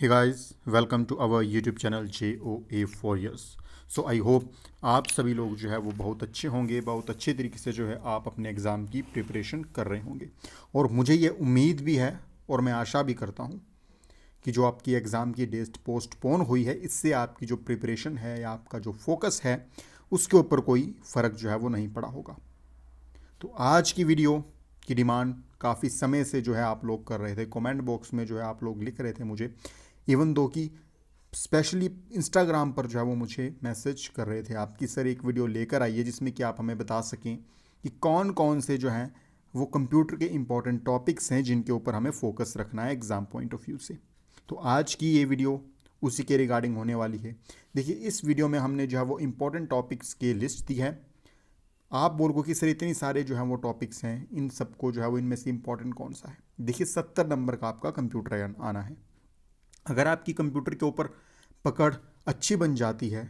Hey guys, welcome to our YouTube channel JOA for Years. So I hope आप सभी लोग जो है वो बहुत अच्छे होंगे, बहुत अच्छे तरीके से जो है आप अपने एग्ज़ाम की प्रिपरेशन कर रहे होंगे। और मुझे ये उम्मीद भी है और मैं आशा भी करता हूँ कि जो आपकी एग्ज़ाम की डेट पोस्टपोन हुई है, इससे आपकी जो प्रिपरेशन है या आपका जो फोकस है उसके ऊपर कोई फ़र्क जो है वो नहीं पड़ा होगा। तो आज की वीडियो की डिमांड काफ़ी समय से जो है आप लोग कर रहे थे, कमेंट बॉक्स में जो है आप लोग लिख रहे थे मुझे, इवन दो कि स्पेशली इंस्टाग्राम पर जो है वो मुझे मैसेज कर रहे थे आप कि सर एक वीडियो लेकर आइए जिसमें कि आप हमें बता सकें कि कौन कौन से जो हैं वो कंप्यूटर के इंपॉर्टेंट टॉपिक्स हैं जिनके ऊपर हमें फोकस रखना है एग्ज़ाम पॉइंट ऑफ व्यू से। तो आज की ये वीडियो उसी के रिगार्डिंग होने वाली है। देखिए, इस वीडियो में हमने जो है वो इम्पोर्टेंट टॉपिक्स की लिस्ट दी है। आप बोलोगे कि सर इतनी सारे जो हैं वो टॉपिक्स हैं, इन सबको जो है वो इनमें से इम्पोर्टेंट कौन सा है। देखिए, 70 नंबर का आपका कंप्यूटर आना है। अगर आपकी कंप्यूटर के ऊपर पकड़ अच्छी बन जाती है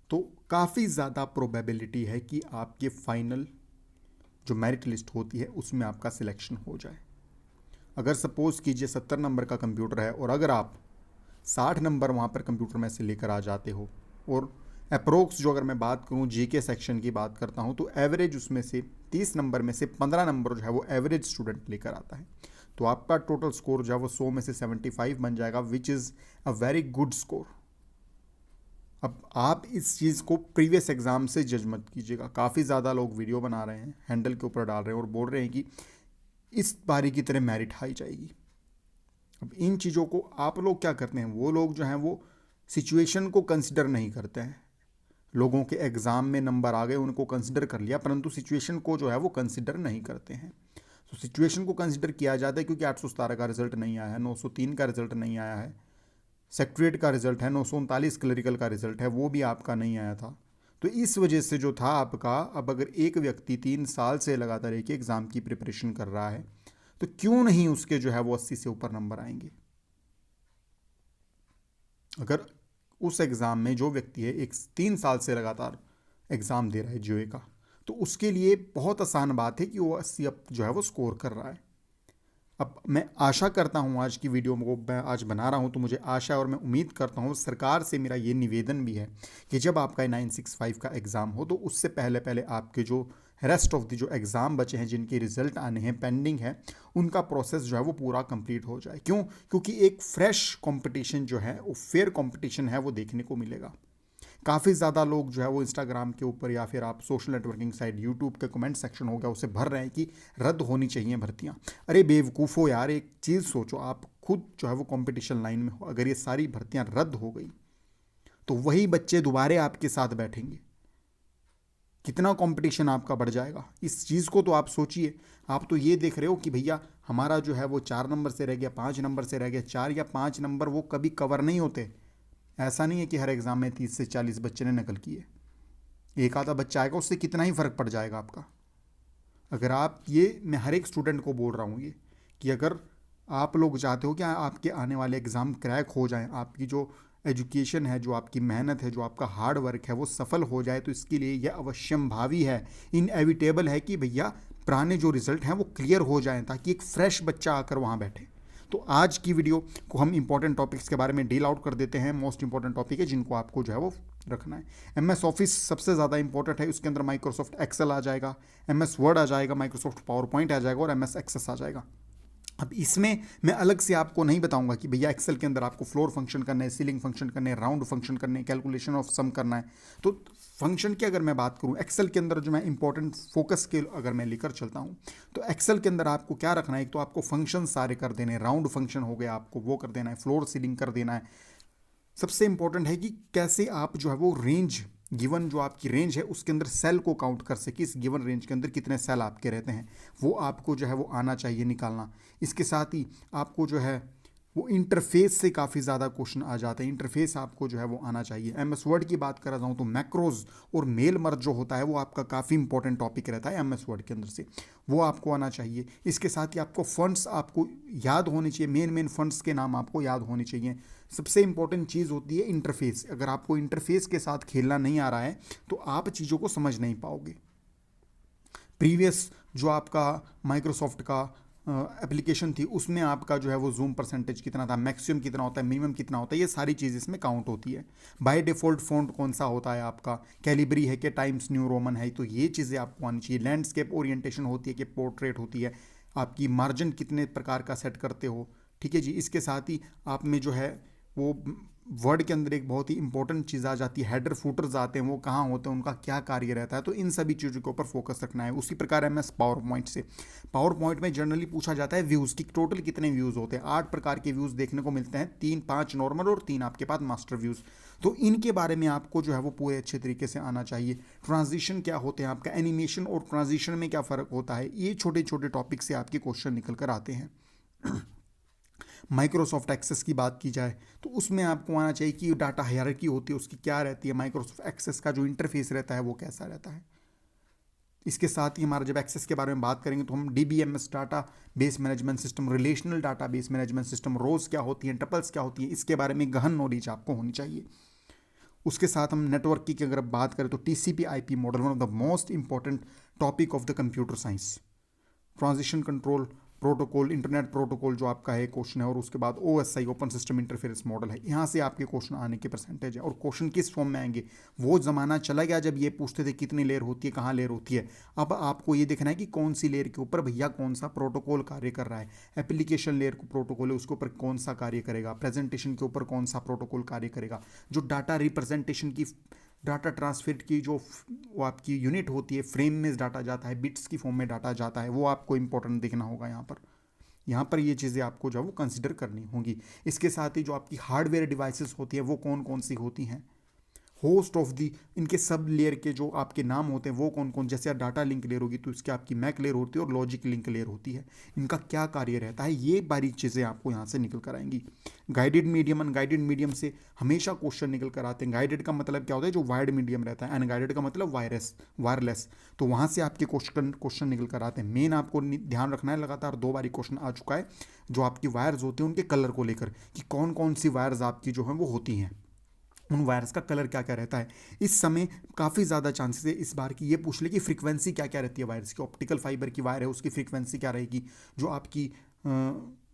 तो काफ़ी ज़्यादा प्रोबेबिलिटी है कि आपके फाइनल जो मेरिट लिस्ट होती है उसमें आपका सिलेक्शन हो जाए। अगर सपोज़ कीजिए 70 नंबर का कंप्यूटर है और अगर आप 60 नंबर वहाँ पर कंप्यूटर में से लेकर आ जाते हो, और अप्रोक्स जो अगर मैं बात करूँ जीके सेक्शन की बात करता हूँ, तो एवरेज उसमें से 30 नंबर में से 15 नंबर जो है वो एवरेज स्टूडेंट लेकर आता है। तो आपका टोटल स्कोर जो है वो 100 में से 75 बन जाएगा, which is a very good score. अब आप इस चीज़ को प्रीवियस एग्ज़ाम से जज मत कीजिएगा। काफ़ी ज़्यादा लोग वीडियो बना रहे हैं, हैंडल के ऊपर डाल रहे हैं और बोल रहे हैं कि इस बारी की तरह मेरिट हाई जाएगी। अब इन चीज़ों को आप लोग क्या करते हैं, वो लोग जो हैं वो सिचुएशन को कंसिडर नहीं करते हैं। लोगों के एग्ज़ाम में नंबर आ गए, उनको कंसिडर कर लिया, परंतु सिचुएशन को जो है वो कंसिडर नहीं करते हैं। तो सिचुएशन को कंसिडर किया जाता है क्योंकि 817 का रिजल्ट नहीं आया है, 903 का रिजल्ट नहीं आया है, सेक्रेटरीट का रिजल्ट है, 939 क्लरिकल का रिजल्ट है, वो भी आपका नहीं आया था। तो इस वजह से जो था आपका, अब अगर एक व्यक्ति 3 साल से लगातार एक एग्ज़ाम की प्रिपरेशन कर रहा है तो क्यों नहीं उसके जो है वो 80 से ऊपर नंबर आएंगे। अगर उस एग्ज़ाम में जो व्यक्ति है एक 3 साल से लगातार एग्ज़ाम दे रहा है जीओए का, तो उसके लिए बहुत आसान बात है कि वो 80 अब जो है वो स्कोर कर रहा है। अब मैं आशा करता हूँ, आज की वीडियो को मैं आज बना रहा हूँ तो मुझे आशा और मैं उम्मीद करता हूँ, सरकार से मेरा ये निवेदन भी है कि जब आपका 965 का एग्ज़ाम हो तो उससे पहले पहले आपके जो रेस्ट ऑफ द जो एग्ज़ाम बचे हैं, जिनके रिज़ल्ट आने हैं, पेंडिंग है, उनका प्रोसेस जो है वो पूरा कंप्लीट हो जाए। क्यों? क्योंकि एक फ्रेश कंपटीशन जो है वो फेयर कंपटीशन है वो देखने को मिलेगा। काफ़ी ज़्यादा लोग जो है वो इंस्टाग्राम के ऊपर या फिर आप सोशल नेटवर्किंग साइट यूट्यूब के कमेंट सेक्शन हो गया उसे भर रहे हैं कि रद्द होनी चाहिए भर्तियाँ। अरे बेवकूफ़ो यार, एक चीज़ सोचो, आप खुद जो है वो कंपटीशन लाइन में हो, अगर ये सारी भर्तियाँ रद्द हो गई तो वही बच्चे दोबारे आपके साथ बैठेंगे, कितना कंपटीशन आपका बढ़ जाएगा। इस चीज़ को तो आप सोचिए। आप तो ये देख रहे हो कि भैया हमारा जो है वो 4 नंबर से रह गया, 5 नंबर से रह गया। 4 या 5 नंबर वो कभी कवर नहीं होते। ऐसा नहीं है कि हर एग्ज़ाम में 30 से 40 बच्चे ने नकल की है। एक आधा बच्चा आएगा, उससे कितना ही फ़र्क पड़ जाएगा आपका। अगर आप ये, मैं हर एक स्टूडेंट को बोल रहा हूँ ये कि अगर आप लोग चाहते हो कि आपके आने वाले एग्ज़ाम क्रैक हो जाएं, आपकी जो एजुकेशन है, जो आपकी मेहनत है, जो आपका हार्ड वर्क है वो सफल हो जाए, तो इसके लिए यह अवश्यंभावी है, इनएविटेबल है कि भैया पुराने जो रिज़ल्ट हैं वो क्लियर हो जाएं ताकि एक फ्रेश बच्चा आकर वहाँ बैठे। तो आज की वीडियो को हम इंपॉर्टेंट टॉपिक्स के बारे में डील आउट कर देते हैं। मोस्ट इंपॉर्टेंट टॉपिक है जिनको आपको जो है वो रखना है। एमएस ऑफिस सबसे ज़्यादा इंपॉर्टेंट है, उसके अंदर माइक्रोसॉफ्ट एक्सेल आ जाएगा, एमएस वर्ड आ जाएगा, माइक्रोसॉफ्ट पावर पॉइंट आ जाएगा और एमएस एक्सेस आ जाएगा। अब इसमें मैं अलग से आपको नहीं बताऊंगा कि भैया एक्सेल के अंदर आपको फ्लोर फंक्शन करना है, सीलिंग फंक्शन करने हैं, राउंड फंक्शन करने हैं, कैलकुलेशन ऑफ सम करना है। तो फंक्शन की अगर मैं बात करूं, एक्सेल के अंदर जो मैं इंपॉर्टेंट फोकस के अगर मैं लेकर चलता हूं, तो एक्सेल के अंदर आपको क्या रखना है, एक तो आपको फंक्शन सारे कर देने, राउंड फंक्शन हो गया आपको वो कर देना है, फ्लोर सीलिंग कर देना है। सबसे इंपॉर्टेंट है कि कैसे आप जो है वो रेंज, गिवन जो आपकी रेंज है उसके अंदर सेल को काउंट कर सके, इस गिवन रेंज के अंदर कितने सेल आपके रहते हैं वो आपको जो है वो आना चाहिए निकालना। इसके साथ ही आपको जो है वो इंटरफेस से काफ़ी ज़्यादा क्वेश्चन आ जाते हैं, इंटरफेस आपको जो है वो आना चाहिए। एमएस वर्ड की बात कर रहा हूँ तो मैक्रोज और मेल मर्ज जो होता है वो आपका काफ़ी इंपॉर्टेंट टॉपिक रहता है एमएस वर्ड के अंदर से, वो आपको आना चाहिए। इसके साथ ही आपको फंड्स आपको याद होने चाहिए, मेन मेन फंड्स के नाम आपको याद होने चाहिए। सबसे इंपॉर्टेंट चीज़ होती है इंटरफेस। अगर आपको इंटरफेस के साथ खेलना नहीं आ रहा है तो आप चीज़ों को समझ नहीं पाओगे। प्रीवियस जो आपका माइक्रोसॉफ्ट का एप्लीकेशन थी उसमें आपका जो है वो जूम परसेंटेज कितना था, मैक्सिमम कितना होता है, मिनिमम कितना होता है, ये सारी चीज़ इसमें काउंट होती है। बाय डिफ़ॉल्ट फ़ॉन्ट कौन सा होता है आपका, कैलिब्री है कि टाइम्स न्यू रोमन है, तो ये चीज़ें आपको आनी चाहिए। लैंडस्केप ओरिएंटेशन होती है कि पोर्ट्रेट होती है, आपकी मार्जिन कितने प्रकार का सेट करते हो, ठीक है जी। इसके साथ ही आप में जो है वो वर्ड के अंदर एक बहुत ही इंपॉर्टेंट चीज़ आ जाती है, हेडर फुटर्स आते हैं, वो कहाँ होते हैं, उनका क्या कार्य रहता है, तो इन सभी चीज़ों के ऊपर फोकस रखना है। उसी प्रकार MS पावर पॉइंट से, पावर पॉइंट में जनरली पूछा जाता है व्यूज़ की टोटल कितने व्यूज़ होते हैं। 8 प्रकार के व्यूज़ देखने को मिलते हैं, 5 नॉर्मल और 3 आपके पास मास्टर व्यूज़। तो इनके बारे में आपको जो है वो पूरे अच्छे तरीके से आना चाहिए। ट्रांजिशन क्या होते हैं, आपका एनिमेशन और ट्रांजिशन में क्या फ़र्क होता है, ये छोटे छोटे टॉपिक से आपके क्वेश्चन निकल कर आते हैं। माइक्रोसॉफ्ट एक्सेस की बात की जाए तो उसमें आपको आना चाहिए कि डाटा हायरार्की होती है उसकी क्या रहती है, माइक्रोसॉफ्ट एक्सेस का जो इंटरफेस रहता है वो कैसा रहता है। इसके साथ ही हमारा जब एक्सेस के बारे में बात करेंगे तो हम DBMS database management system, relational database management system, rows क्या होती हैं, टपल्स क्या होती हैं, इसके बारे में गहन नॉलेज आपको होनी चाहिए। उसके साथ हम नेटवर्क की अगर बात करें तो TCP/IP model, one of the most important topic of the computer science. Transition control protocol, internet protocol जो आपका है क्वेश्चन है, और उसके बाद OSI open system interference model है। यहाँ से आपके क्वेश्चन आने के परसेंटेज है। और क्वेश्चन किस फॉर्म में आएंगे, वो ज़माना चला गया जब ये पूछते थे कितनी लेयर होती है, कहाँ लेयर होती है। अब आपको ये देखना है कि कौन सी लेयर के ऊपर भैया कौन सा प्रोटोकॉल कार्य कर रहा है। एप्लीकेशन लेयर को प्रोटोकॉल है उसके ऊपर कौन सा कार्य करेगा, प्रेजेंटेशन के ऊपर कौन सा प्रोटोकॉल कार्य करेगा, जो डाटा रिप्रेजेंटेशन की, डाटा ट्रांसफर की जो वो आपकी यूनिट होती है, फ्रेम में डाटा जाता है, बिट्स की फॉर्म में डाटा जाता है, वो आपको इंपॉर्टेंट देखना होगा। यहाँ पर ये चीज़ें आपको जो है वो कंसिडर करनी होंगी। इसके साथ ही जो आपकी हार्डवेयर डिवाइसेस होती है वो कौन कौन सी होती हैं, होस्ट ऑफ दी, इनके सब लेयर के जो आपके नाम होते हैं वो कौन कौन, जैसे डाटा लिंक लेयर होगी तो इसकी आपकी मैक लेयर होती है और लॉजिक लिंक लेयर होती है, इनका क्या कार्य रहता है, ये बारीक चीज़ें आपको यहाँ से निकल कर आएंगी। गाइडेड मीडियम, अनगाइडेड मीडियम से हमेशा क्वेश्चन निकल कर आते हैं। गाइडेड का मतलब क्या होता है, जो वायर्ड मीडियम रहता है, अनगाइडेड का मतलब वायरलेस, तो वहाँ से आपके क्वेश्चन निकल कर आते हैं। मेन आपको ध्यान रखना है, लगातार 2 बारी क्वेश्चन आ चुका है जो आपकी वायर्स होती हैं उनके कलर को लेकर, कि कौन कौन सी वायर्स आपकी जो हैं वो होती हैं, उन वायर्स का कलर क्या क्या रहता है। इस समय काफ़ी ज़्यादा चांसेस है इस बार की ये पूछ ले कि फ्रीक्वेंसी क्या क्या रहती है वायर्स की। ऑप्टिकल फाइबर की वायर है उसकी फ्रीक्वेंसी क्या रहेगी, जो आपकी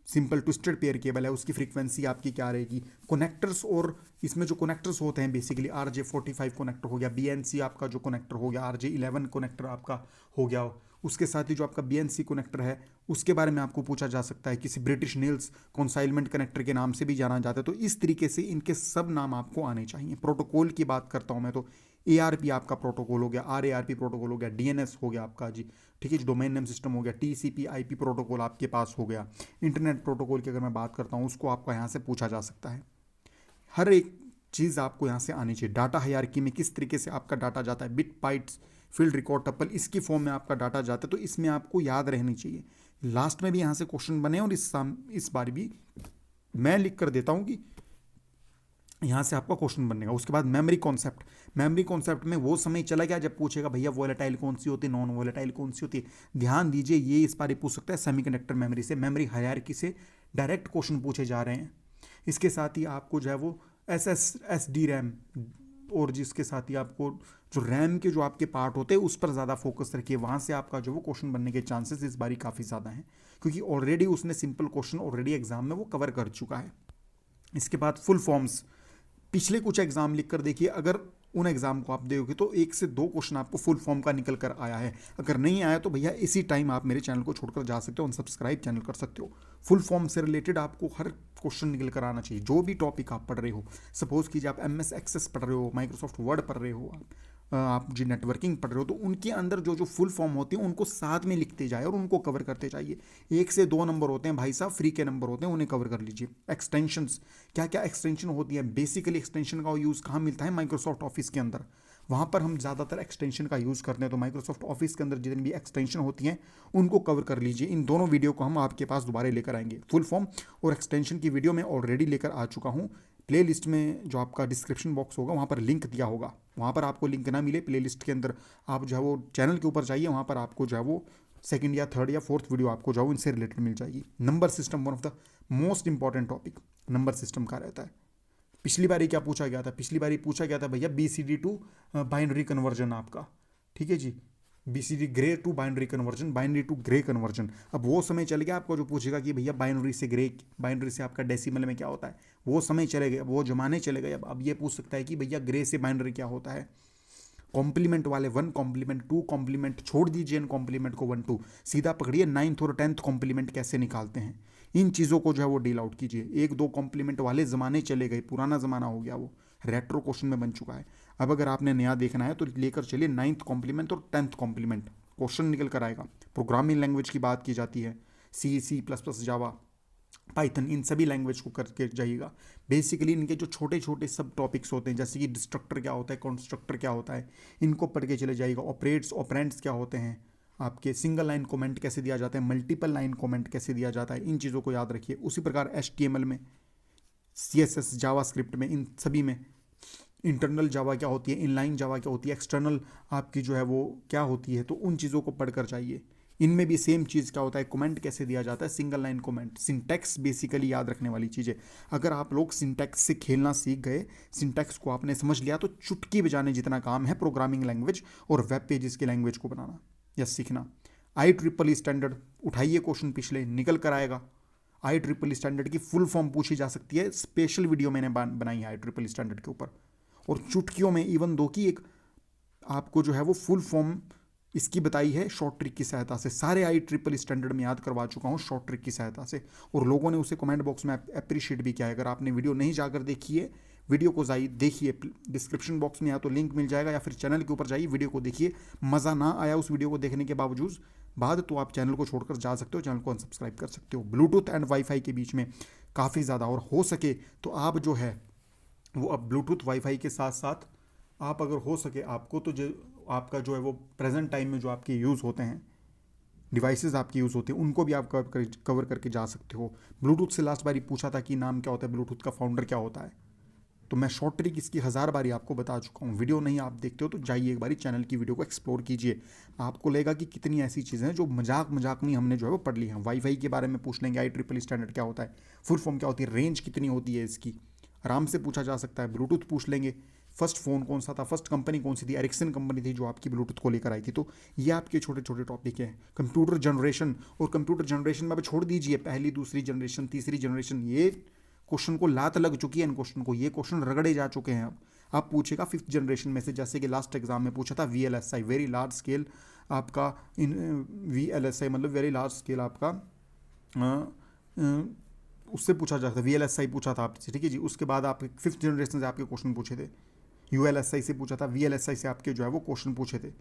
सिंपल ट्विस्टेड पेयर केबल है उसकी फ्रीक्वेंसी आपकी क्या रहेगी। कनेक्टर्स, और इसमें जो कनेक्टर्स होते हैं बेसिकली RJ45 कनेक्टर हो गया, BNC आपका जो कनेक्टर हो गया, RJ11 कनेक्टर आपका हो गया, उसके साथ ही जो आपका BNC कनेक्टर है उसके बारे में आपको पूछा जा सकता है, किसी ब्रिटिश नील्स कंसाइनमेंट कनेक्टर के नाम से भी जाना जाता है। तो इस तरीके से इनके सब नाम आपको आने चाहिए। प्रोटोकॉल की बात करता हूँ मैं तो ARP आपका प्रोटोकॉल हो गया, RARP प्रोटोकॉल हो गया, DNS हो गया आपका जी, ठीक है, डोमेन नेम सिस्टम हो गया, TCP/IP प्रोटोकॉल आपके पास हो गया। इंटरनेट प्रोटोकॉल की अगर मैं बात करता हूँ उसको आपका यहाँ से पूछा जा सकता है। हर एक चीज़ आपको यहाँ से आनी चाहिए। डाटा हायरार्की में किस तरीके से आपका डाटा जाता है, bit bytes, field record, tuple, इसकी फॉर्म में आपका डाटा जाता है, तो इसमें आपको याद रहनी चाहिए। लास्ट में भी यहाँ से क्वेश्चन बने और इस बार भी मैं लिख कर देता हूँ कि यहाँ से आपका क्वेश्चन बनेगा। उसके बाद मेमोरी कॉन्सेप्ट, मेमोरी कॉन्सेप्ट में वो समय चला गया जब पूछेगा भैया वोलेटाइल कौन सी होती है, नॉन वोलेटाइल कौन सी होती है। ध्यान दीजिए, ये इस बार ही पूछ सकता है सेमीकंडक्टर मेमोरी से, मेमोरी हायरार्की से डायरेक्ट क्वेश्चन पूछे जा रहे हैं। इसके साथ ही आपको जो है वो SSD रैम, और जिसके साथ ही आपको जो रैम के जो आपके पार्ट होते हैं उस पर ज़्यादा फोकस रखिए, वहाँ से आपका जो वो क्वेश्चन बनने के चांसेस इस बारी काफ़ी ज़्यादा हैं, क्योंकि ऑलरेडी उसने सिंपल क्वेश्चन ऑलरेडी एग्जाम में वो कवर कर चुका है। इसके बाद फुल फॉर्म्स, पिछले कुछ एग्जाम लिख कर देखिए, अगर उन एग्जाम को आप दोगे तो 1 से 2 क्वेश्चन आपको फुल फॉर्म का निकल कर आया है। अगर नहीं आया तो भैया इसी टाइम आप मेरे चैनल को छोड़कर जा सकते हो, अनसब्सक्राइब चैनल कर सकते हो। फुल फॉर्म से रिलेटेड आपको हर क्वेश्चन निकल कर आना चाहिए, जो भी टॉपिक आप पढ़ रहे हो। सपोज कीजिए आप MS एक्सेस पढ़ रहे हो, माइक्रोसॉफ्ट वर्ड पढ़ रहे हो, आप जी नेटवर्किंग पढ़ रहे हो, तो उनके अंदर जो जो फुल फॉर्म होती है उनको साथ में लिखते जाए और उनको कवर करते जाइए। 1 से 2 नंबर होते हैं भाई साहब, फ्री के नंबर होते हैं, उन्हें कवर कर लीजिए। एक्सटेंशंस, क्या क्या एक्सटेंशन होती है, बेसिकली एक्सटेंशन का यूज़ कहाँ मिलता है, माइक्रोसॉफ्ट ऑफिस के अंदर, वहाँ पर हम ज़्यादातर एक्सटेंशन का यूज़ करते हैं। तो माइक्रोसॉफ्ट ऑफिस के अंदर जितनी भी एक्सटेंशन होती हैं उनको कवर कर लीजिए। इन दोनों वीडियो को हम आपके पास दोबारा लेकर आएंगे। फुल फॉर्म और एक्सटेंशन की वीडियो मैं ऑलरेडी लेकर आ चुका हूँ। प्ले लिस्ट में जो आपका डिस्क्रिप्शन बॉक्स होगा वहाँ पर लिंक दिया होगा, वहाँ पर आपको लिंक ना मिले प्ले लिस्ट के अंदर, आप जो है वो चैनल के ऊपर जाइए, वहाँ पर आपको जो है वो 2nd या 3rd या 4th वीडियो आपको जो है इनसे रिलेटेड मिल जाएगी। Number system, one of the most important topic number system का रहता है। पिछली बारी क्या पूछा गया था, पिछली बारी पूछा गया था भैया BCD टू बाइनरी कन्वर्जन आपका, ठीक है जी, BCD Gray to binary conversion, binary to Gray conversion. अब वो समय चल गया आपको जो पूछेगा कि भैया बाइनरी से ग्रे, बाइनरी से आपका डेसिमल में क्या होता है, वो समय चले गए, वो जमाने चले गए। अब ये पूछ सकता है कि भैया ग्रे से बाइनरी क्या होता है। कॉम्प्लीमेंट वाले 1 कॉम्प्लीमेंट 2 कॉम्प्लीमेंट छोड़ दीजिए, इन कॉम्प्लीमेंट को 1 2 सीधा पकड़िए, 9th और 10th कॉम्प्लीमेंट कैसे निकालते हैं, इन चीज़ों को जो है वो डील आउट कीजिए। 1 2 कॉम्प्लीमेंट वाले ज़माने चले गए, पुराना ज़माना हो गया, वो रेट्रो क्वेश्चन में बन चुका है। अब अगर आपने नया देखना है तो लेकर चलिए 9th कॉम्प्लीमेंट और 10th कॉम्प्लीमेंट, क्वेश्चन निकल कर आएगा। प्रोग्रामिंग लैंग्वेज की बात की जाती है, C++, जावा, पाइथन, इन सभी लैंग्वेज को करके जाइएगा। बेसिकली इनके जो छोटे छोटे सब टॉपिक्स होते हैं, जैसे कि डिस्ट्रक्टर क्या होता है, कंस्ट्रक्टर क्या होता है, इनको पढ़ के चले जाइएगा। ऑपरेट्स ऑपरेंड्स क्या होते हैं, आपके सिंगल लाइन कमेंट कैसे दिया जाता है, मल्टीपल लाइन कमेंट कैसे दिया जाता है, इन चीज़ों को याद रखिए। उसी प्रकार HTML में, CSS, जावास्क्रिप्ट में, इन सभी में इंटरनल जावा क्या होती है, इनलाइन जावा क्या होती है, एक्सटर्नल आपकी जो है वो क्या होती है, तो उन चीज़ों को पढ़कर चाहिए। इनमें भी सेम चीज़ क्या होता है, कमेंट कैसे दिया जाता है, single line comment, syntax basically याद रखने वाली चीज़ है। अगर आप लोग सिंटैक्स से खेलना सीख गए, सिंटैक्स को आपने समझ लिया, तो चुटकी बजाने जितना काम है प्रोग्रामिंग लैंग्वेज और वेब पेजेस की लैंग्वेज को बनाना या सीखना। IEEE स्टैंडर्ड उठाइए, क्वेश्चन पिछले निकल कर आएगा। IEEE स्टैंडर्ड की फुल फॉर्म पूछी जा सकती है, स्पेशल वीडियो मैंने बनाई है IEEE स्टैंडर्ड के ऊपर, और चुटकियों में इवन दो की एक आपको जो है वो फुल फॉर्म इसकी बताई है शॉर्ट ट्रिक की सहायता से। सारे IEEE स्टैंडर्ड में याद करवा चुका हूँ शॉर्ट ट्रिक की सहायता से, और लोगों ने उसे कमेंट बॉक्स में अप्रिशिएट भी किया है। अगर आपने वीडियो नहीं जाकर देखी है, वीडियो को जाइए देखिए, डिस्क्रिप्शन बॉक्स में या तो लिंक मिल जाएगा या फिर चैनल के ऊपर जाइए, वीडियो को देखिए। मज़ा ना आया उस वीडियो को देखने के बाद तो आप चैनल को छोड़कर जा सकते हो, चैनल को अनसब्सक्राइब कर सकते हो। ब्लूटूथ एंड वाईफाई के बीच में काफ़ी ज़्यादा, और हो सके तो आप जो है वो अब ब्लूटूथ वाईफाई के साथ साथ आप अगर हो सके आपको तो जो आपका जो है वो प्रेजेंट टाइम में जो आपके यूज़ होते हैं, डिवाइसेस आपकी यूज़ होते हैं, उनको भी आप कवर करके जा सकते हो। ब्लूटूथ से लास्ट बारी पूछा था कि नाम क्या होता है, ब्लूटूथ का फाउंडर क्या होता है, तो मैं शॉर्ट ट्रिक इसकी 1000 बारी आपको बता चुका हूँ। वीडियो नहीं आप देखते हो तो जाइए एक बारी चैनल की वीडियो को एक्सप्लोर कीजिए, आपको लगेगा कि कितनी ऐसी चीज़ें हैं जो मजाक मजाक में हमने जो है वो पढ़ ली हैं। वाईफाई के बारे में पूछ लेंगे, IEEE स्टैंडर्ड क्या होता है, फुल फॉर्म क्या होती है, रेंज कितनी होती है इसकी, आराम से पूछा जा सकता है। ब्लूटूथ पूछ लेंगे, फर्स्ट फ़ोन कौन सा था, फर्स्ट कंपनी कौन सी थी, एरिक्सन कंपनी थी जो आपकी ब्लूटूथ को लेकर आई थी। तो ये आपके छोटे छोटे टॉपिक हैं। कंप्यूटर जनरेशन, और कंप्यूटर जनरेशन में अब छोड़ दीजिए पहली दूसरी जनरेशन तीसरी जनरेशन, ये क्वेश्चन को लात लग चुकी है इन क्वेश्चन को, ये क्वेश्चन रगड़े जा चुके हैं। अब पूछेगा 5th जनरेशन में से, जैसे कि लास्ट एग्जाम में पूछा था VLSI, वेरी लार्ज स्केल आपका इन VLSI मतलब वेरी लार्ज स्केल आपका उससे पूछा जाता है, VLSI पूछा था आपसे, ठीक है जी। उसके बाद आप 5th जनरेशन से आपके क्वेश्चन पूछे थे, ULSI से पूछा था, VLSI से आपके जो है वो क्वेश्चन पूछे थे,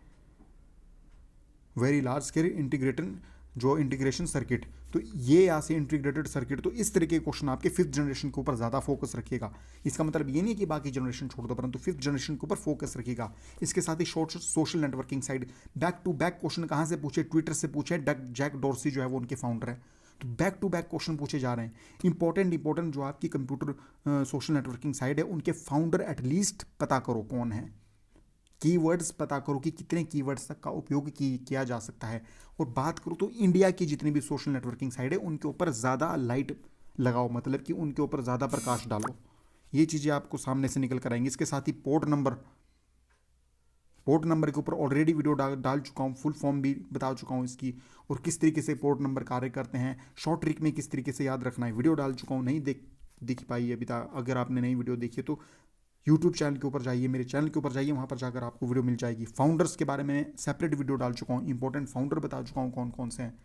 वेरी लार्ज स्केल इंटीग्रेटेड जो इंटीग्रेशन सर्किट। तो ये यहाँ से इंटीग्रेटेड सर्किट, तो इस तरह के क्वेश्चन आपके 5th जनरेशन के ऊपर ज़्यादा फोकस रखिएगा। इसका मतलब ये नहीं कि बाकी जनरेशन छोड़ दो, परंतु 5th जनरेशन के ऊपर फोकस रखिएगा। इसके साथ ही short social networking site, back to back question कहाँ से पूछे, ट्विटर से पूछे, जैक डॉर्सी जो है वो उनके फाउंडर है, तो बैक टू बैक क्वेश्चन पूछे जा रहे हैं। इंपॉर्टेंट जो आपकी कंप्यूटर सोशल नेटवर्किंग साइड है, उनके फाउंडर एटलीस्ट पता करो कौन है, कीवर्ड्स पता करो कि कितने कीवर्ड्स तक का उपयोग किया जा सकता है। और बात करो तो इंडिया की जितनी भी सोशल नेटवर्किंग साइट है उनके ऊपर ज़्यादा लाइट लगाओ, मतलब कि उनके ऊपर ज़्यादा प्रकाश डालो, ये चीज़ें आपको सामने से निकल कर आएंगी। इसके साथ ही पोर्ट नंबर के ऊपर ऑलरेडी वीडियो डाल चुका हूँ, फुल फॉर्म भी बता चुका हूँ इसकी, और किस तरीके से पोर्ट नंबर कार्य करते हैं, शॉर्ट ट्रिक में किस तरीके से याद रखना है, वीडियो डाल चुका हूँ। नहीं दिख पाई अभी तक, अगर आपने नई वीडियो देखी है तो यूट्यूब चैनल के ऊपर जाइए, मेरे चैनल के ऊपर जाइए, वहाँ पर जाकर आपको वीडियो मिल जाएगी। फाउंडर्स के बारे में सेपरेट वीडियो डाल चुका हूँ, इंपॉर्टेंट फाउंडर बता चुका हूँ कौन कौन से हैं।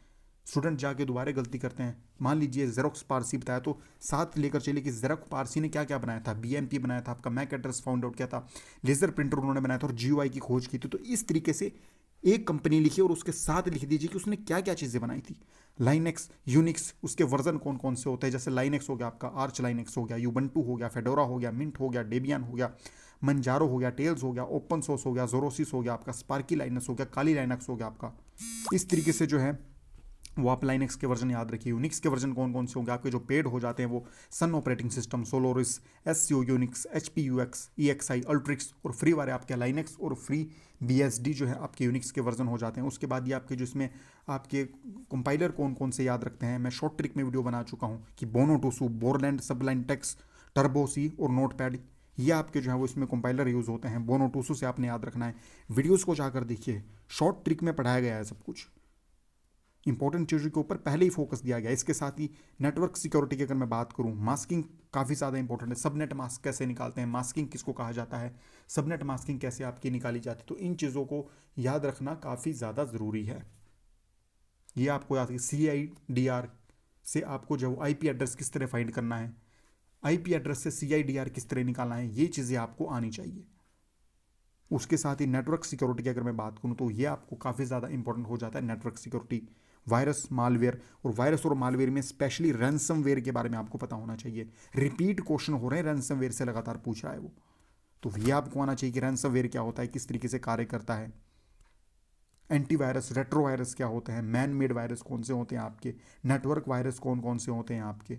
स्टूडेंट जाके दोबारा गलती करते हैं, मान लीजिए जेरोक्स पारसी बताया तो साथ लेकर चलिए कि जेरोक्स पारसी ने क्या क्या बनाया था, BMP बनाया था, आपका मैक एड्रेस फाउंड आउट किया था, लेजर प्रिंटर उन्होंने बनाया था, और GUI की खोज की थी। तो इस तरीके से एक कंपनी लिखी और उसके साथ लिख दीजिए कि उसने क्या क्या चीज़ें बनाई थी। लाइनेक्स, यूनिक्स, उसके वर्जन कौन कौन से होते हैं, जैसे लाइनेक्स हो गया आपका, आर्च लाइनेक्स हो गया, यूबंटू हो गया, फेडोरा हो गया, मिंट हो गया, डेबियन हो गया, मंजारो हो गया, टेल्स हो गया, ओपन सोर्स हो गया, जोरोसिस हो गया आपका, स्पार्की लाइनक्स हो गया, काली लाइनक्स हो गया आपका। इस तरीके से जो है वो आप लाइनक्स के वर्जन याद रखिए। यूनिक्स के वर्जन कौन कौन से होंगे आपके जो पेड हो जाते हैं, वो Sun operating system, Solaris, SCO Unix, HP UX, EXI, Ultrix, और फ्री वाले आपके लाइनक्स और फ्री BSD जो है आपके यूनिक्स के वर्जन हो जाते हैं। उसके बाद ये आपके जो इसमें आपके कंपाइलर कौन कौन से याद रखते हैं, मैं शॉर्ट ट्रिक में वीडियो बना चुका हूँ कि बोनो टूसू, Borland, Sublime Text, Turbo C और नोटपैड, ये आपके जो है वो इसमें कंपाइलर यूज़ होते हैं। बोनोटूसो से आपने याद रखना है। वीडियोस को जाकर देखिए, शॉर्ट ट्रिक में पढ़ाया गया है सब कुछ। इंपॉर्टेंट चीज़ों के ऊपर पहले ही फोकस दिया गया। इसके साथ ही नेटवर्क सिक्योरिटी की अगर मैं बात करूं, मास्किंग काफ़ी ज़्यादा इंपॉर्टेंट है। सबनेट मास्क कैसे निकालते हैं, मास्किंग किसको कहा जाता है, सबनेट मास्किंग कैसे आपकी निकाली जाती है, तो इन चीज़ों को याद रखना काफ़ी ज़्यादा ज़रूरी है। ये आपको याद है, CIDR से आपको जो IP एड्रेस किस तरह फाइंड करना है, IP एड्रेस से CIDR किस तरह निकालना है, ये चीज़ें आपको आनी चाहिए। उसके साथ ही नेटवर्क सिक्योरिटी की अगर मैं बात करूं तो ये आपको काफ़ी ज़्यादा इंपॉर्टेंट हो जाता है। नेटवर्क सिक्योरिटी, वायरस, मालवेयर, और वायरस और मालवेयर में स्पेशली रैंसमवेयर के बारे में आपको पता होना चाहिए। रिपीट क्वेश्चन हो रहे हैं रैंसमवेयर से, लगातार पूछ रहा है वो, तो ये आपको आना चाहिए कि रैंसमवेयर क्या होता है, किस तरीके से कार्य करता है। एंटीवायरस, रेट्रोवायरस क्या होते हैं, मैन मेड वायरस कौन से होते हैं आपके, नेटवर्क वायरस कौन कौन से होते हैं आपके,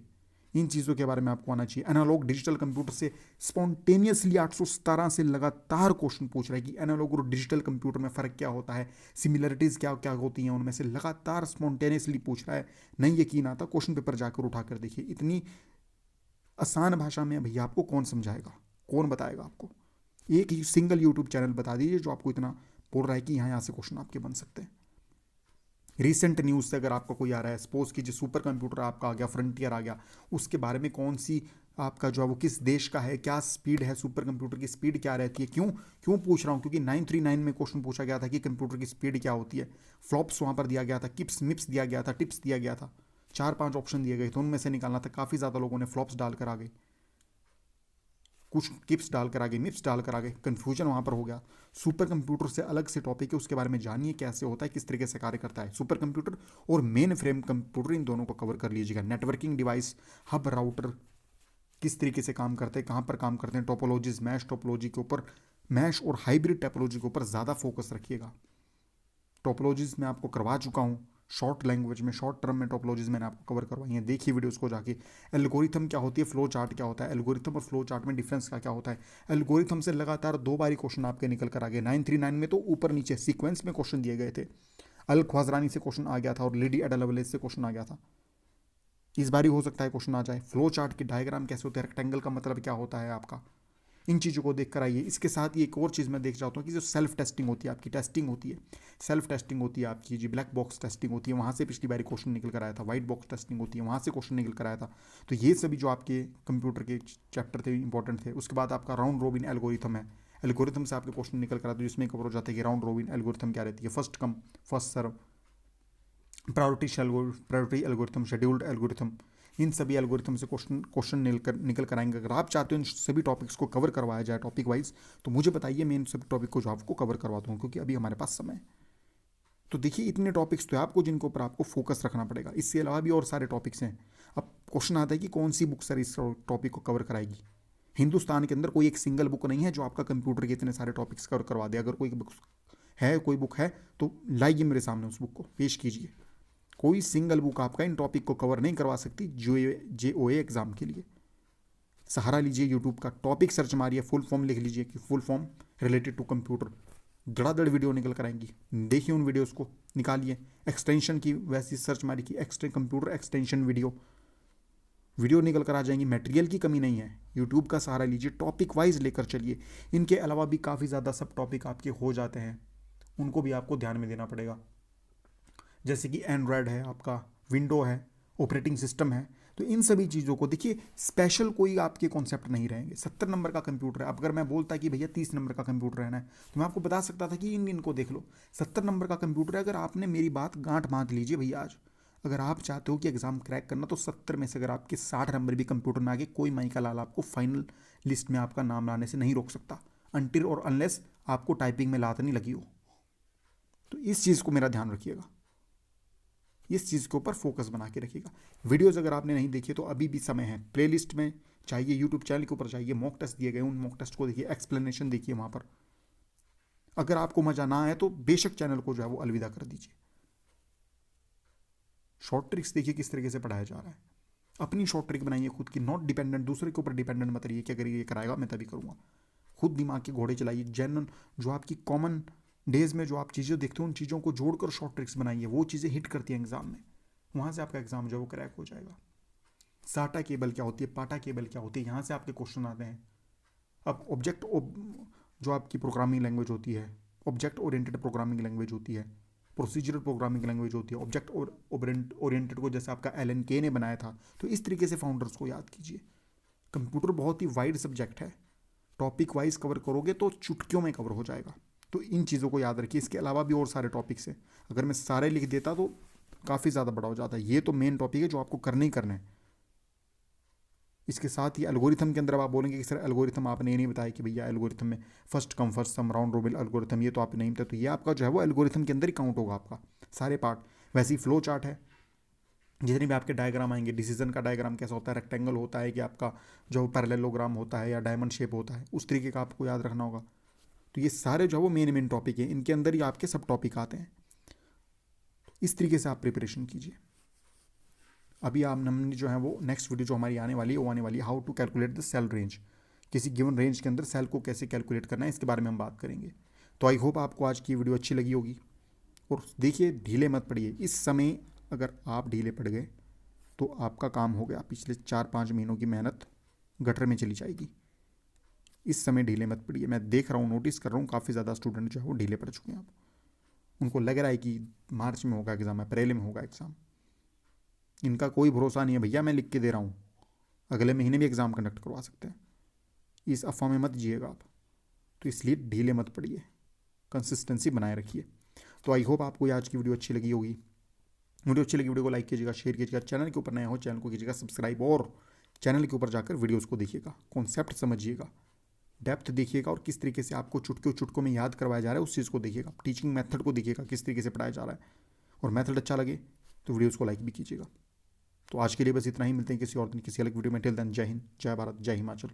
इन चीज़ों के बारे में आपको आना चाहिए। एनालॉग डिजिटल कंप्यूटर से स्पॉन्टेनियसली 817 से लगातार क्वेश्चन पूछ रहा है कि एनालॉग और डिजिटल कंप्यूटर में फ़र्क क्या होता है, सिमिलरिटीज़ क्या क्या होती हैं उनमें से, लगातार स्पॉन्टेनियसली पूछ रहा है। नहीं यकीन आता, क्वेश्चन पेपर जाकर उठा कर देखिए। इतनी आसान भाषा में भैया आपको कौन समझाएगा, कौन बताएगा आपको। एक ही सिंगल यूट्यूब चैनल बता दीजिए जो आपको इतना बोल रहा है कि यहाँ से क्वेश्चन आपके बन सकते हैं। रिसेंट न्यूज़ से अगर आपका कोई आ रहा है, सपोज कीजिए सुपर कंप्यूटर आपका आ गया, फ्रंटियर आ गया, उसके बारे में कौन सी आपका जो है वो किस देश का है, क्या स्पीड है, सुपर कंप्यूटर की स्पीड क्या रहती है, क्यों क्यों पूछ रहा हूँ, क्योंकि 939 में क्वेश्चन पूछा गया था कि कंप्यूटर की स्पीड क्या होती है। फ्लॉप्स वहाँ पर दिया गया था, किप्स मिप्स दिया गया था, टिप्स दिया गया था, 4-5 ऑप्शन दिए गए थे, उनमें से निकालना था। काफ़ी ज़्यादा लोगों ने फ्लॉप्स डालकर आ गए, कुछ किप्स डालकर आगे, मिप्स डालकर आगे, कंफ्यूजन वहाँ पर हो गया। सुपर कंप्यूटर से अलग से टॉपिक है, उसके बारे में जानिए कैसे होता है, किस तरीके से कार्य करता है। सुपर कंप्यूटर और मेन फ्रेम कंप्यूटर, इन दोनों को कवर कर लीजिएगा। नेटवर्किंग डिवाइस, हब, राउटर किस तरीके से काम करते हैं, कहाँ पर काम करते हैं, टोपोलॉजीज, मैश टोपोलॉजी के ऊपर, मैश और हाइब्रिड टोपोलॉजी के ऊपर ज़्यादा फोकस रखिएगा। टोपोलॉजीज में आपको करवा चुका हूँ, शॉर्ट लैंग्वेज में, शॉर्ट टर्म में टोपोलॉजीज मैंने आपको कवर करवाई हैं, देखिए वीडियोस को जाके। एल्गोरिथम क्या होती है, फ्लो चार्ट क्या होता है, एल्गोरिथम और फ्लो चार्ट में डिफरेंस क्या क्या होता है। एल्गोरिथम से लगातार 2 बारी क्वेश्चन आपके निकल कर आ गए। 939 में तो ऊपर नीचे सीक्वेंस में क्वेश्चन दिए गए थे। अल ख्वाजरानी से क्वेश्चन आ गया था और लेडी एडलवेलेस से क्वेश्चन आ गया था। इस बारी हो सकता है क्वेश्चन आ जाए। फ्लो चार्ट के डायग्राम कैसे होते हैं, रेक्टेंगल का मतलब क्या होता है आपका, इन चीज़ों को देख कर आइए। इसके साथ ही एक और चीज़ मैं देख चाहता हूँ कि जो सेल्फ टेस्टिंग होती है आपकी, टेस्टिंग होती है, सेल्फ टेस्टिंग होती है आपकी, जी ब्लैक बॉक्स टेस्टिंग होती है, वहाँ से पिछली बारी क्वेश्चन निकल कर आया था। वाइट बॉक्स टेस्टिंग होती है, वहाँ से क्वेश्चन निकल कर आया था। तो ये सभी जो आपके कंप्यूटर के चैप्टर थे इंपॉर्टेंट थे। उसके बाद आपका राउंड रोबिन एल्गोरिथम है, एल्गोरिथम से आपके क्वेश्चन निकल कर आते हैं, जिसमें कवर हो जाता है कि राउंड रोबिन एल्गोरिथम क्या रहती है, first come first serve, priority algorithm, scheduled algorithm, इन सभी एल्गोरिथम से क्वेश्चन निकल कर आएंगे। अगर आप चाहते हो इन सभी टॉपिक्स को कवर करवाया जाए टॉपिक वाइज, तो मुझे बताइए, मैं इन सभी टॉपिक को जो आपको कवर करवा दूँ, क्योंकि अभी हमारे पास समय है। तो देखिए इतने टॉपिक्स तो आपको जिनके ऊपर आपको फोकस रखना पड़ेगा। इसके अलावा भी और सारे टॉपिक्स हैं। अब क्वेश्चन आता है कि कौन सी बुक सर इस टॉपिक को कवर कराएगी। हिंदुस्तान के अंदर कोई एक सिंगल बुक नहीं है जो आपका कंप्यूटर के इतने सारे टॉपिक्स कवर करवा दे। अगर कोई बुक है तो लाइए मेरे सामने, उस बुक को पेश कीजिए। कोई सिंगल बुक आपका इन टॉपिक को कवर नहीं करवा सकती JOA एग्जाम के लिए। सहारा लीजिए यूट्यूब का, टॉपिक सर्च मारिए, फुल फॉर्म लिख लीजिए कि full form related to computer, धड़ाधड़ वीडियो निकल कर आएंगी। देखिए उन वीडियोस को, निकालिए। एक्सटेंशन की वैसी सर्च मारी कि कंप्यूटर एक्सटेंशन वीडियो निकल कर आ जाएंगी। मटेरियल की कमी नहीं है, यूट्यूब का सहारा लीजिए, टॉपिक वाइज लेकर चलिए। इनके अलावा भी काफ़ी ज़्यादा सब टॉपिक आपके हो जाते हैं, उनको भी आपको ध्यान में देना पड़ेगा। जैसे कि एंड्रॉयड है आपका, विंडो है, ऑपरेटिंग सिस्टम है। तो इन सभी चीज़ों को देखिए, स्पेशल कोई आपके कॉन्सेप्ट नहीं रहेंगे। 70 नंबर का कंप्यूटर है, अब अगर मैं बोलता कि भैया 30 नंबर का कंप्यूटर रहना है, तो मैं आपको बता सकता था कि इनको देख लो। 70 नंबर का कंप्यूटर है, अगर आपने मेरी बात गांठ बांध लीजिए भैया आज, अगर आप चाहते हो कि एग्जाम क्रैक करना, तो 70 में से अगर आपके 60 नंबर भी कंप्यूटर में आ गए, कोई माई का लाल आपको फाइनल लिस्ट में आपका नाम लाने से नहीं रोक सकता, अनटिल और अनलेस आपको टाइपिंग में लात नहीं लगी हो। तो इस चीज़ को मेरा ध्यान रखिएगा, इस चीज़ के ऊपर फोकस बना के रखिएगा। वीडियोज़ अगर आपने नहीं देखी तो अभी भी समय है, प्लेलिस्ट में चाहिए, यूट्यूब चैनल के ऊपर चाहिए, मॉक टेस्ट दिए गए, उन मॉक टेस्ट को देखिए, एक्सप्लेनेशन देखिए वहाँ पर। अगर आपको मज़ा ना आए तो बेशक चैनल को जो है वो अलविदा कर दीजिए। शॉर्ट ट्रिक्स देखिए किस तरीके से पढ़ाया जा रहा है। अपनी शॉर्ट ट्रिक बनाइए खुद की, नॉट डिपेंडेंट, दूसरे के ऊपर डिपेंडेंट मत रहिए कि अगर ये कराएगा मैं तभी करूँगा। खुद दिमाग के घोड़े चलाइए, जेन्युइन जो आपकी कॉमन डेज में जो आप चीज़ें देखते हो, उन चीज़ों को जोड़कर शॉर्ट ट्रिक्स बनाइए, वो चीज़ें हिट करती हैं एग्जाम में, वहाँ से आपका एग्जाम जो है वो क्रैक हो जाएगा। साटा केबल क्या होती है, पाटा केबल क्या होती है, यहाँ से आपके क्वेश्चन आते हैं। अब जो आपकी प्रोग्रामिंग लैंग्वेज होती है, ऑब्जेक्ट ओरिएंटेड प्रोग्रामिंग लैंग्वेज होती है, प्रोसीजरल प्रोग्रामिंग लैंग्वेज होती है, ऑब्जेक्ट ओरिएंटेड को जैसे आपका एलन के ने बनाया था, तो इस तरीके से फाउंडर्स को याद कीजिए। कंप्यूटर बहुत ही वाइड सब्जेक्ट है, टॉपिक वाइज कवर करोगे तो चुटकियों में कवर हो जाएगा। तो इन चीज़ों को याद रखिए। इसके अलावा भी और सारे टॉपिक्स हैं, अगर मैं सारे लिख देता तो काफ़ी ज़्यादा बड़ा हो जाता है। ये तो मेन टॉपिक है जो आपको करने ही करना है। इसके साथ ही एल्गोरिथम के अंदर अब आप बोलेंगे कि सर एल्गोरिथम आपने ये नहीं बताया कि भैया एल्गोरिथम में फर्स्ट कम फर्स्ट सम राउंड रोबिन एल्गोरिथम, ये तो आपने नहीं बताया। तो ये आपका जो है वो एल्गोरिथम के अंदर ही काउंट होगा आपका सारे पार्ट। वैसे ही फ्लो चार्ट है, जितने भी आपके डायग्राम आएंगे, डिसीजन का डायग्राम कैसा होता है, रेक्टेंगल होता है कि आपका जो पैरेललोग्राम होता है या डायमंड शेप होता है, उस तरीके का आपको याद रखना होगा। तो ये सारे जो है वो मेन टॉपिक है, इनके अंदर ही आपके सब टॉपिक आते हैं। इस तरीके से आप प्रिपरेशन कीजिए। अभी आप हमने जो है वो नेक्स्ट वीडियो जो हमारी आने वाली है वो आने वाली है how to calculate the cell range. किसी गिवन रेंज के अंदर सेल को कैसे कैलकुलेट करना है, इसके बारे में हम बात करेंगे। तो आई होप आपको आज की वीडियो अच्छी लगी होगी। और देखिए, ढीले मत पड़िए। इस समय अगर आप ढीले पड़ गए तो आपका काम हो गया, पिछले 4-5 महीनों की मेहनत गटर में चली जाएगी। इस समय ढीले मत पड़िए। मैं देख रहा हूँ, नोटिस कर रहा हूँ, काफ़ी ज़्यादा स्टूडेंट जो है वो ढीले पड़ चुके हैं। आप उनको लग रहा है कि मार्च में होगा एग्ज़ाम, अप्रैल में होगा एग्ज़ाम। इनका कोई भरोसा नहीं है भैया, मैं लिख के दे रहा हूँ, अगले महीने भी एग्ज़ाम कंडक्ट करवा सकते हैं। इस अफवाह में मत जिएगा आप। तो इसलिए ढीले मत पड़िए, कंसिस्टेंसी बनाए रखिए। तो आई होप आपको आज की वीडियो अच्छी लगी होगी। वीडियो अच्छी लगी, वीडियो को लाइक कीजिएगा, शेयर कीजिएगा। चैनल के ऊपर नया हो चैनल को कीजिएगा सब्सक्राइब, और चैनल के ऊपर जाकर वीडियोस को देखिएगा, कॉन्सेप्ट समझिएगा, डेप्थ देखिएगा, और किस तरीके से आपको चुटकों में याद करवाया जा रहा है उस चीज़ को देखिएगा। टीचिंग मेथड को देखिएगा, किस तरीके से पढ़ाया जा रहा है। और मेथड अच्छा लगे तो वीडियोज़ को लाइक भी कीजिएगा। तो आज के लिए बस इतना ही। मिलते हैं किसी और दिन किसी अलग वीडियो में। टिल देन, जय हिंद, जय भारत, जय हिमाचल।